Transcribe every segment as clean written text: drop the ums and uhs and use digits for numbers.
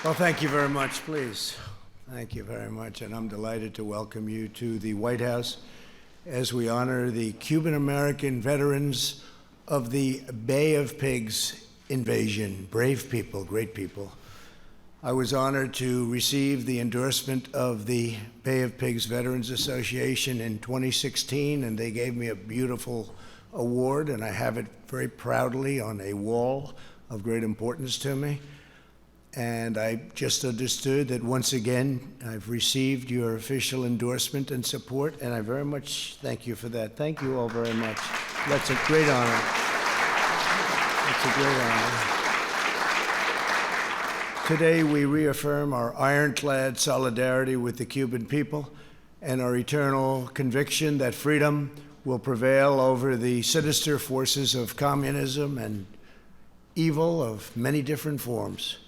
Well, thank you very much, please. Thank you very much, and I'm delighted to welcome you to the White House as we honor the Cuban-American veterans of the Bay of Pigs invasion. Brave people, great people. I was honored to receive the endorsement of the Bay of Pigs Veterans Association in 2016, and they gave me a beautiful award, and I have it very proudly on a wall of great importance to me. And I just understood that once again, I've received your official endorsement and support, and I very much thank you for that. Thank you all very much. That's a great honor. That's a great honor. Today, we reaffirm our ironclad solidarity with the Cuban people and our eternal conviction that freedom will prevail over the sinister forces of communism and evil of many different forms.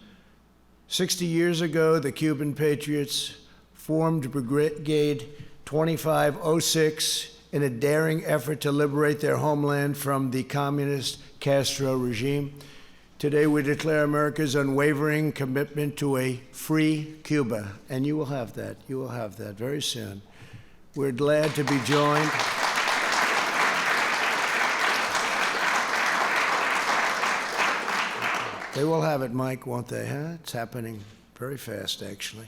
60 years ago, the Cuban Patriots formed Brigade 2506 in a daring effort to liberate their homeland from the communist Castro regime. Today, we declare America's unwavering commitment to a free Cuba, and you will have that. You will have that very soon. We're glad to be joined. They will have it, Mike, won't they? Huh? It's happening very fast, actually.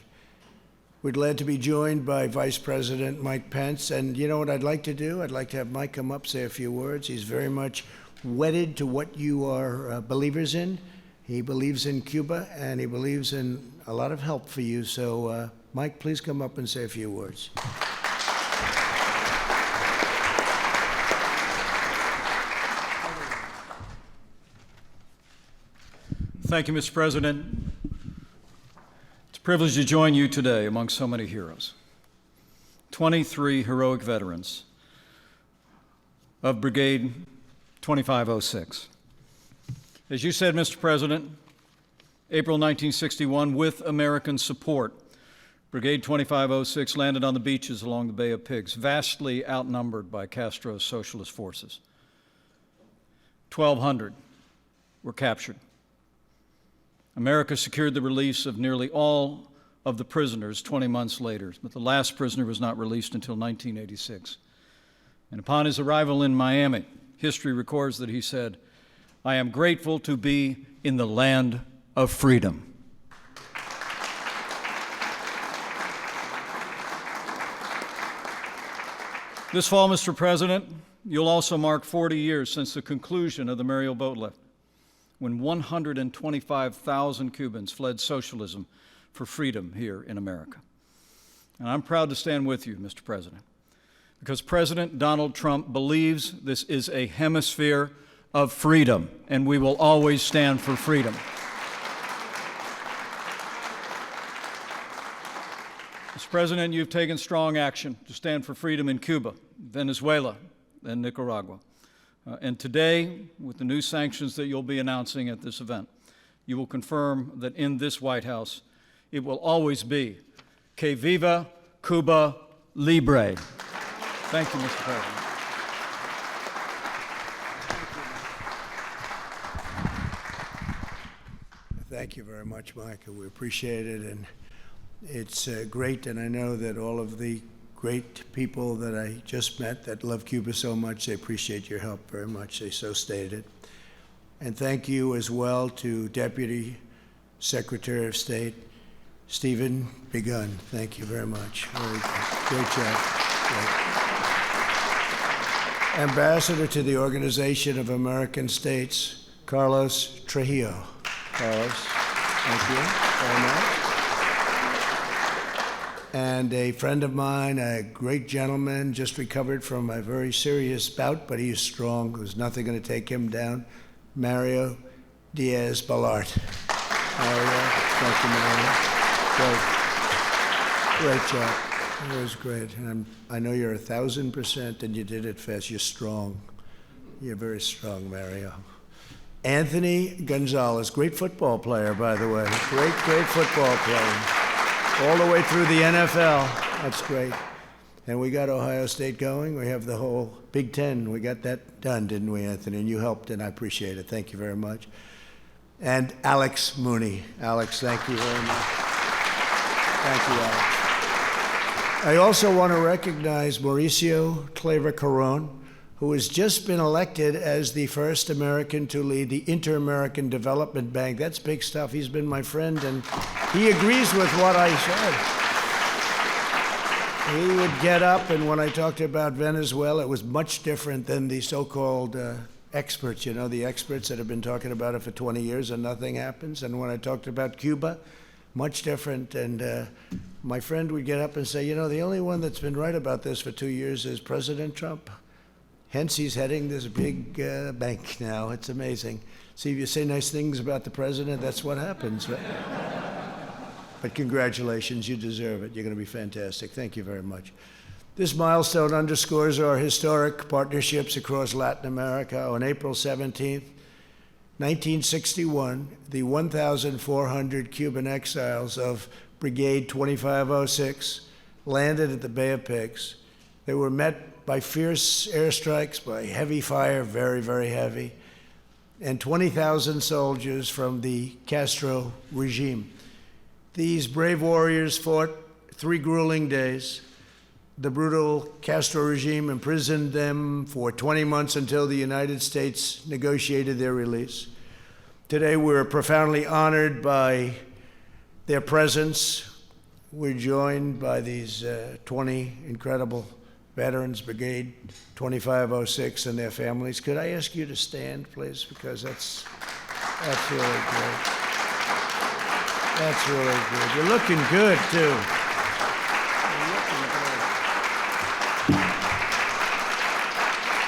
We're glad to be joined by Vice President Mike Pence. And you know what I'd like to do? I'd like to have Mike come up, say a few words. He's very much wedded to what you are believers in. He believes in Cuba, and he believes in a lot of help for you. So, Mike, please come up and say a few words. Thank you, Mr. President. It's a privilege to join you today among so many heroes. 23 heroic veterans of Brigade 2506. As you said, Mr. President, April 1961, with American support, Brigade 2506 landed on the beaches along the Bay of Pigs, vastly outnumbered by Castro's socialist forces. 1,200 were captured. America secured the release of nearly all of the prisoners 20 months later, but the last prisoner was not released until 1986. And upon his arrival in Miami, history records that he said, "I am grateful to be in the land of freedom." This fall, Mr. President, you'll also mark 40 years since the conclusion of the Mariel boat lift, when 125,000 Cubans fled socialism for freedom here in America. And I'm proud to stand with you, Mr. President, because President Donald Trump believes this is a hemisphere of freedom, and we will always stand for freedom. Mr. President, you've taken strong action to stand for freedom in Cuba, Venezuela, and Nicaragua. And today, with the new sanctions that you'll be announcing at this event, you will confirm that in this White House, it will always be Que viva Cuba Libre. Thank you, Mr. President. Thank you very much, Mike. We appreciate it, and it's great, and I know that all of the great people that I just met that love Cuba so much, they appreciate your help very much. They so stated. And thank you as well to Deputy Secretary of State Stephen Biegun. Thank you very much. Very great job. Great. Ambassador to the Organization of American States, Carlos Trujillo. Carlos, thank you very much. And a friend of mine, a great gentleman, just recovered from a very serious bout, but he is strong. There's nothing going to take him down. Mario Diaz-Balart. Mario, thank you, Mario. Great job. It was great. And I know you're 1,000%, and you did it fast. You're strong. You're very strong, Mario. Anthony Gonzalez, great football player, by the way. Great football player. All the way through the NFL. That's great. And we got Ohio State going. We have the whole Big Ten. We got that done, didn't we, Anthony? And you helped, and I appreciate it. Thank you very much. and Alex Mooney. Alex, thank you very much. Thank you, Alex. I also want to recognize Mauricio Claver-Caron, who has just been elected as the first American to lead the Inter-American Development Bank. That's big stuff. He's been my friend, and he agrees with what I said. He would get up, and when I talked about Venezuela, it was much different than the so-called experts, you know, the experts that have been talking about it for 20 years and nothing happens. And when I talked about Cuba, much different. And my friend would get up and say, you know, the only one that's been right about this for 2 years is President Trump. Hence, he's heading this big bank now. It's amazing. See, if you say nice things about the president, that's what happens. Right? But congratulations, you deserve it. You're going to be fantastic. Thank you very much. This milestone underscores our historic partnerships across Latin America. On April 17th, 1961, the 1,400 Cuban exiles of Brigade 2506 landed at the Bay of Pigs. They were met by fierce airstrikes, by heavy fire, very, very heavy, and 20,000 soldiers from the Castro regime. These brave warriors fought 3 grueling days. The brutal Castro regime imprisoned them for 20 months until the United States negotiated their release. Today, we're profoundly honored by their presence. We're joined by these 20 incredible veterans, Brigade 2506 and their families. Could I ask you to stand, please? Because that's really great. That's really good. You're looking good, too.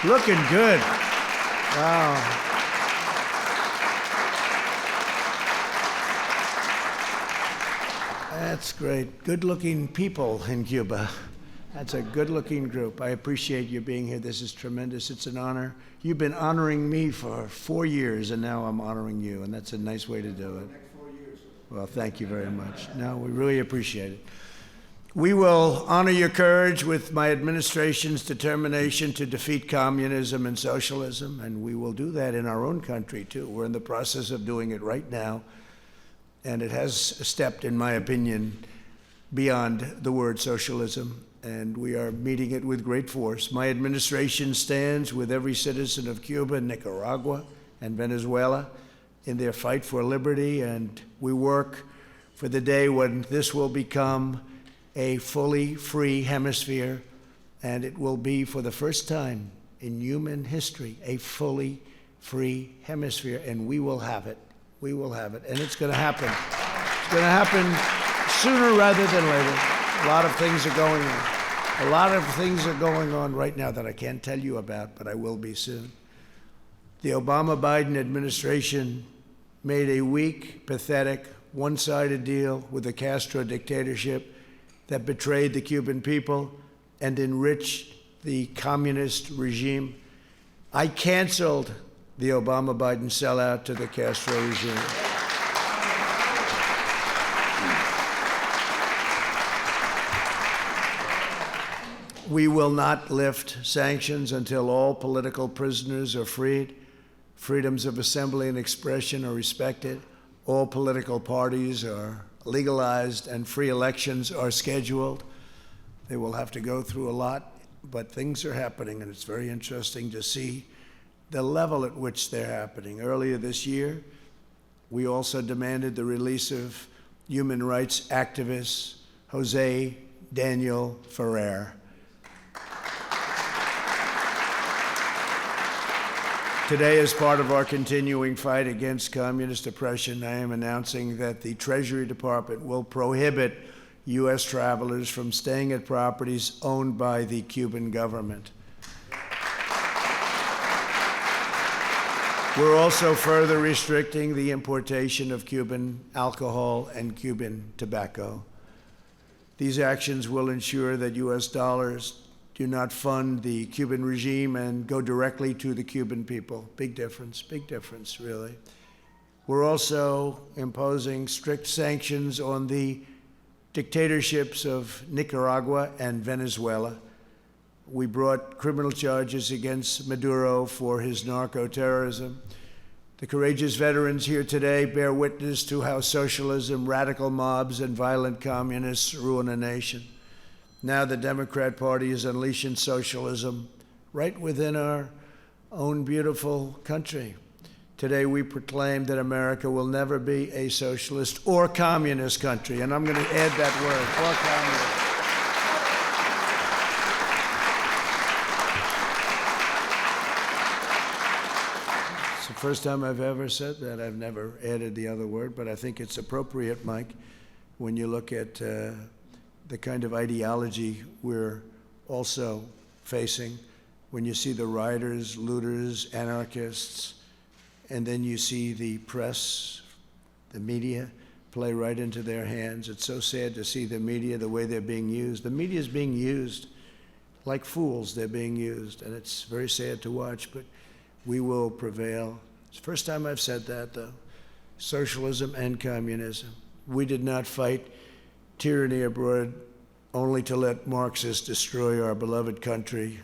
You're looking good. Wow. That's great. Good-looking people in Cuba. That's a good-looking group. I appreciate you being here. This is tremendous. It's an honor. You've been honoring me for 4 years, and now I'm honoring you, and that's a nice way to do it. Well, thank you very much. No, we really appreciate it. We will honor your courage with my administration's determination to defeat communism and socialism, and we will do that in our own country, too. We're in the process of doing it right now, and it has stepped, in my opinion, beyond the word socialism, and we are meeting it with great force. My administration stands with every citizen of Cuba, Nicaragua, and Venezuela in their fight for liberty, and we work for the day when this will become a fully free hemisphere, and it will be, for the first time in human history, a fully free hemisphere, and we will have it. We will have it, and it's going to happen. It's going to happen sooner rather than later. A lot of things are going on. A lot of things are going on right now that I can't tell you about, but I will be soon. The Obama-Biden administration made a weak, pathetic, one-sided deal with the Castro dictatorship that betrayed the Cuban people and enriched the communist regime. I canceled the Obama-Biden sellout to the Castro regime. We will not lift sanctions until all political prisoners are freed, freedoms of assembly and expression are respected, all political parties are legalized, and free elections are scheduled. They will have to go through a lot, but things are happening, and it's very interesting to see the level at which they're happening. Earlier this year, we also demanded the release of human rights activist Jose Daniel Ferrer. Today, as part of our continuing fight against communist oppression, I am announcing that the Treasury Department will prohibit U.S. travelers from staying at properties owned by the Cuban government. We're also further restricting the importation of Cuban alcohol and Cuban tobacco. These actions will ensure that U.S. dollars do not fund the Cuban regime and go directly to the Cuban people. Big difference, really. We're also imposing strict sanctions on the dictatorships of Nicaragua and Venezuela. We brought criminal charges against Maduro for his narco-terrorism. The courageous veterans here today bear witness to how socialism, radical mobs, and violent communists ruin a nation. Now the Democrat Party is unleashing socialism right within our own beautiful country. Today we proclaim that America will never be a socialist or communist country, and I'm going to add that word, or communist. It's the first time I've ever said that. I've never added the other word, but I think it's appropriate, Mike, when you look at the kind of ideology we're also facing, when you see the rioters, looters, anarchists, and then you see the press, the media, play right into their hands. It's so sad to see the media, the way they're being used. The media is being used like fools. They're being used, and it's very sad to watch, but we will prevail. It's the first time I've said that, though. Socialism and communism. We did not fight tyranny abroad only to let Marxists destroy our beloved country.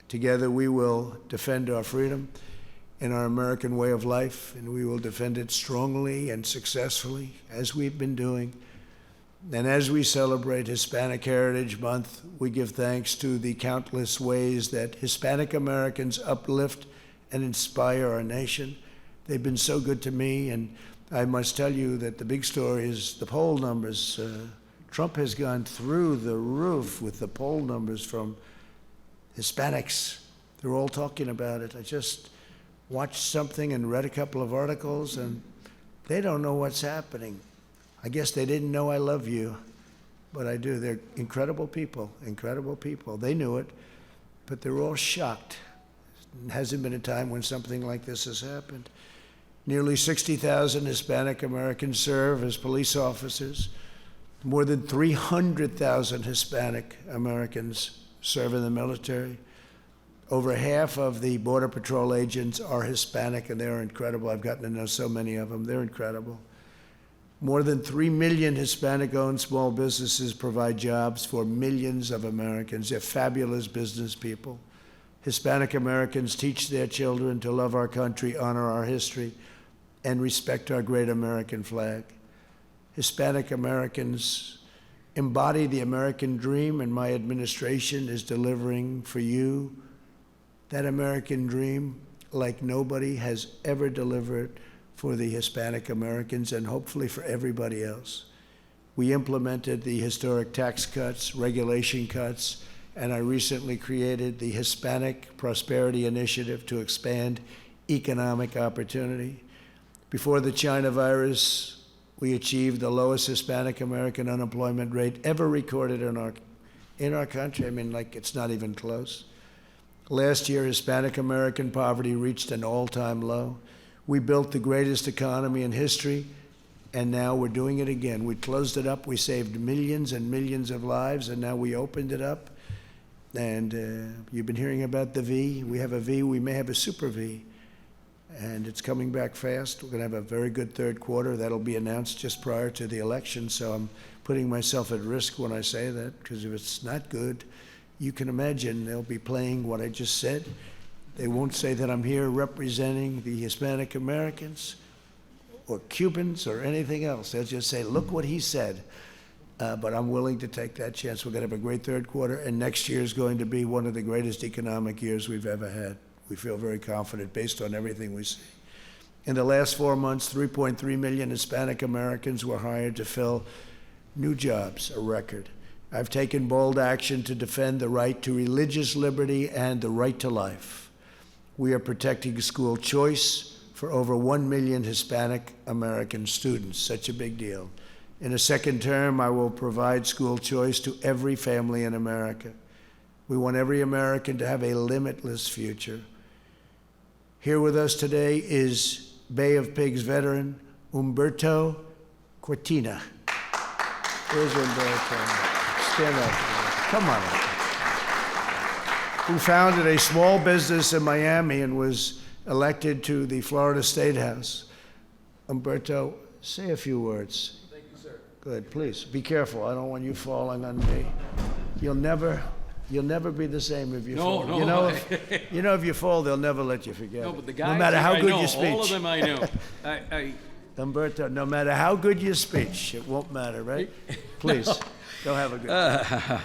Together we will defend our freedom and our American way of life, and we will defend it strongly and successfully, as we've been doing. And as we celebrate Hispanic Heritage Month, we give thanks to the countless ways that Hispanic Americans uplift and inspire our nation. They've been so good to me, and I must tell you that the big story is the poll numbers. Trump has gone through the roof with the poll numbers from Hispanics. They're all talking about it. I just watched something and read a couple of articles, and they don't know what's happening. I guess they didn't know I love you, but I do. They're incredible people, incredible people. They knew it, but they're all shocked. It hasn't been a time when something like this has happened. Nearly 60,000 Hispanic Americans serve as police officers. More than 300,000 Hispanic Americans serve in the military. Over half of the Border Patrol agents are Hispanic, and they're incredible. I've gotten to know so many of them. They're incredible. More than 3 million Hispanic-owned small businesses provide jobs for millions of Americans. They're fabulous business people. Hispanic Americans teach their children to love our country, honor our history, and respect our great American flag. Hispanic Americans embody the American dream, and my administration is delivering for you that American dream like nobody has ever delivered for the Hispanic Americans, and hopefully for everybody else. We implemented the historic tax cuts, regulation cuts, and I recently created the Hispanic Prosperity Initiative to expand economic opportunity. Before the China virus, we achieved the lowest Hispanic American unemployment rate ever recorded in our country. I mean, like, it's not even close. Last year, Hispanic American poverty reached an all-time low. We built the greatest economy in history, and now we're doing it again. We closed it up, we saved millions and millions of lives, and now we opened it up. And you've been hearing about the V. We have a V, we may have a super V, and it's coming back fast. We're gonna have a very good third quarter. That'll be announced just prior to the election, so I'm putting myself at risk when I say that, because if it's not good, you can imagine they'll be playing what I just said. They won't say that I'm here representing the Hispanic Americans or Cubans or anything else. They'll just say, look what he said. But I'm willing to take that chance. We're going to have a great third quarter, and next year is going to be one of the greatest economic years we've ever had. We feel very confident based on everything we see. In the last 4 months, 3.3 million Hispanic Americans were hired to fill new jobs, a record. I've taken bold action to defend the right to religious liberty and the right to life. We are protecting school choice for over 1 million Hispanic American students, such a big deal. In a second term, I will provide school choice to every family in America. We want every American to have a limitless future. Here with us today is Bay of Pigs veteran Humberto Cortina. Where's Humberto? Stand up. Come on up. Who founded a small business in Miami and was elected to the Florida State House. Humberto, say a few words. Thank you, sir. Good, please. Be careful. I don't want you falling on me. You'll never You'll never be the same if you No, fall. no, You know, if you fall, they'll never let you forget No, it. but the No guys matter here how I good know, your speech. all of them I know. Umberto, no matter how good your speech, it won't matter, right? Please, go have a good day.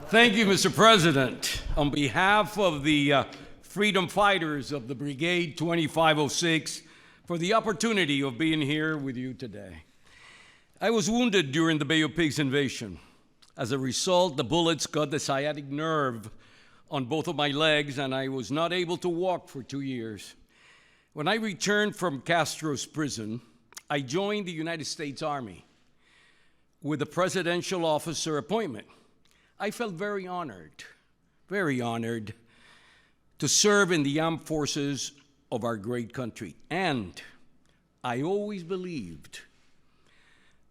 Thank you, Mr. President. On behalf of the freedom fighters of the Brigade 2506, for the opportunity of being here with you today. I was wounded during the Bay of Pigs invasion. As a result, the bullets cut the sciatic nerve on both of my legs, and I was not able to walk for 2 years. When I returned from Castro's prison, I joined the United States Army with a presidential officer appointment. I felt very honored to serve in the armed forces of our great country. And I always believed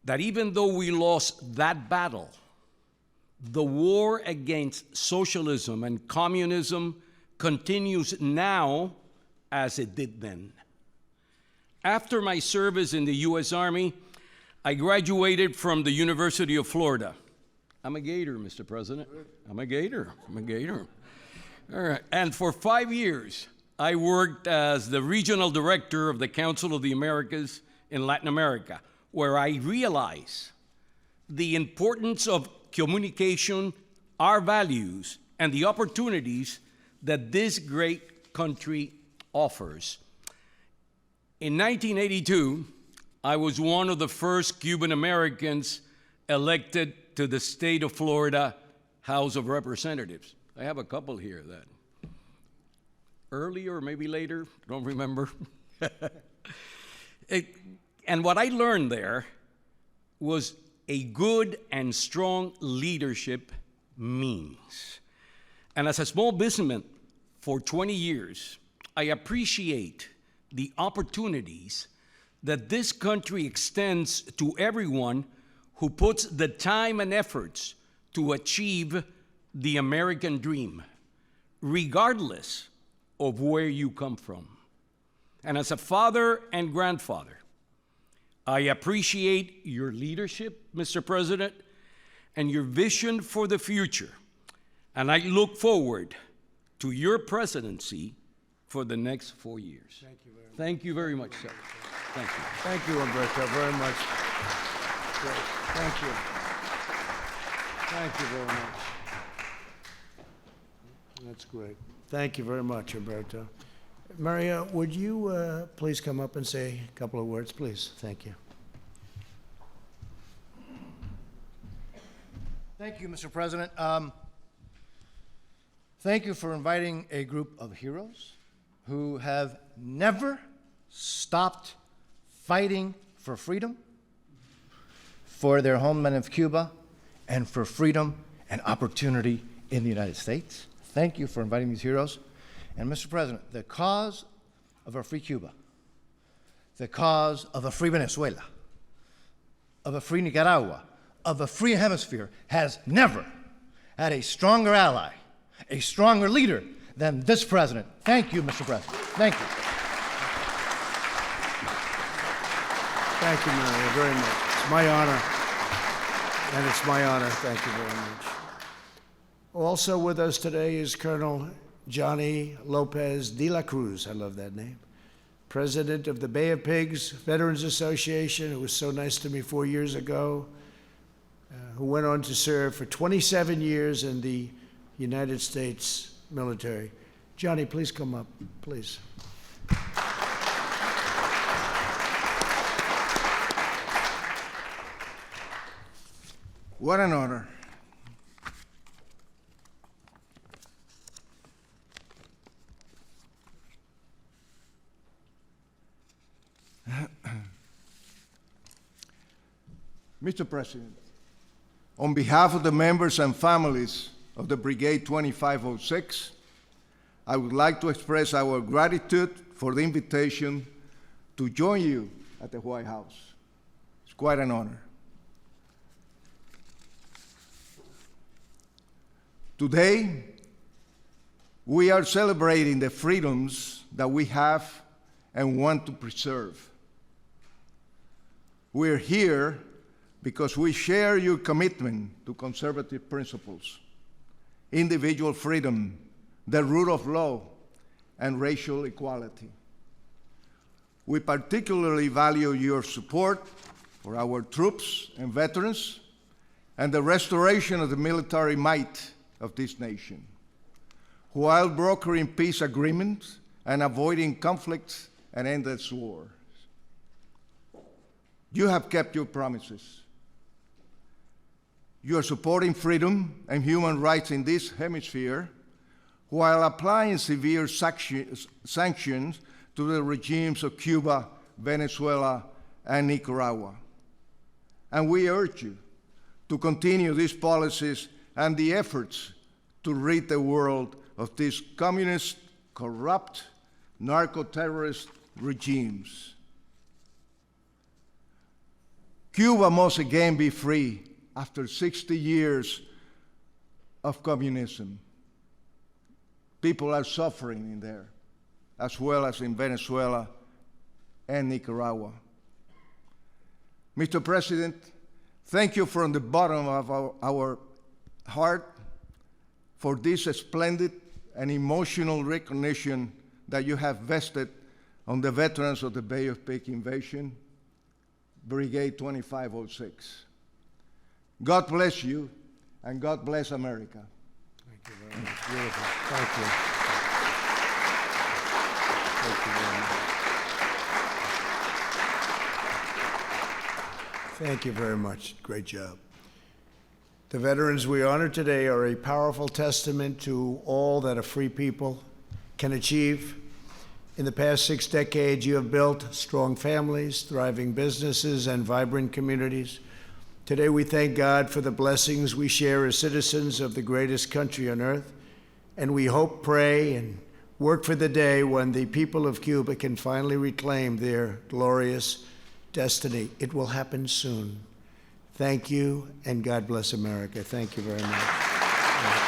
that even though we lost that battle, the war against socialism and communism continues now as it did then. After my service in the U.S. Army, I graduated from the University of Florida. I'm a Gator, Mr. President. I'm a Gator. All right. And for 5 years, I worked as the regional director of the Council of the Americas in Latin America, where I realized the importance of communication, our values, and the opportunities that this great country offers. In 1982, I was one of the first Cuban Americans elected to the state of Florida House of Representatives. I have a couple here that earlier or maybe later, don't remember. And what I learned there was a good and strong leadership means. And as a small businessman for 20 years, I appreciate the opportunities that this country extends to everyone who puts the time and efforts to achieve the American dream, regardless of where you come from. And as a father and grandfather, I appreciate your leadership, Mr. President, and your vision for the future. And I look forward to your presidency for the next 4 years. Thank you very much, sir. Thank you. Thank you, Umberto, very much. Great. Thank you. Thank you very much. That's great. Thank you very much, Umberto. Maria, would you please come up and say a couple of words, please? Thank you. Thank you, Mr. President. Thank you for inviting a group of heroes who have never stopped fighting for freedom, for their homeland of Cuba, and for freedom and opportunity in the United States. Thank you for inviting these heroes. And Mr. President, the cause of a free Cuba, the cause of a free Venezuela, of a free Nicaragua, of a free hemisphere has never had a stronger ally, a stronger leader than this president. Thank you, Mr. President. Thank you. Thank you, Maria, very much. It's my honor. And it's my honor. Thank you very much. Also with us today is Colonel Johnny Lopez de la Cruz. I love that name. President of the Bay of Pigs Veterans Association, who was so nice to me 4 years ago, who went on to serve for 27 years in the United States military. Johnny, please come up, please. What an honor. Mr. President, on behalf of the members and families of the Brigade 2506, I would like to express our gratitude for the invitation to join you at the White House. It's quite an honor. Today, we are celebrating the freedoms that we have and want to preserve. We're here because we share your commitment to conservative principles individual freedom, the rule of law, and racial equality. We particularly value your support for our troops and veterans and the restoration of the military might of this nation, while brokering peace agreements and avoiding conflicts and endless wars. You have kept your promises. You are supporting freedom and human rights in this hemisphere while applying severe sanctions to the regimes of Cuba, Venezuela, and Nicaragua. And we urge you to continue these policies and the efforts to rid the world of these communist, corrupt, narco-terrorist regimes. Cuba must again be free after 60 years of communism. People are suffering in there, as well as in Venezuela and Nicaragua. Mr. President, thank you from the bottom of our heart for this splendid and emotional recognition that you have vested on the veterans of the Bay of Pigs invasion, Brigade 2506. God bless you, and God bless America. Thank you very much. Beautiful. Thank you. Thank you very much. Thank you very much. Great job. The veterans we honor today are a powerful testament to all that a free people can achieve. In the past 6 decades, you have built strong families, thriving businesses, and vibrant communities. Today, we thank God for the blessings we share as citizens of the greatest country on earth, and we hope, pray, and work for the day when the people of Cuba can finally reclaim their glorious destiny. It will happen soon. Thank you, and God bless America. Thank you very much.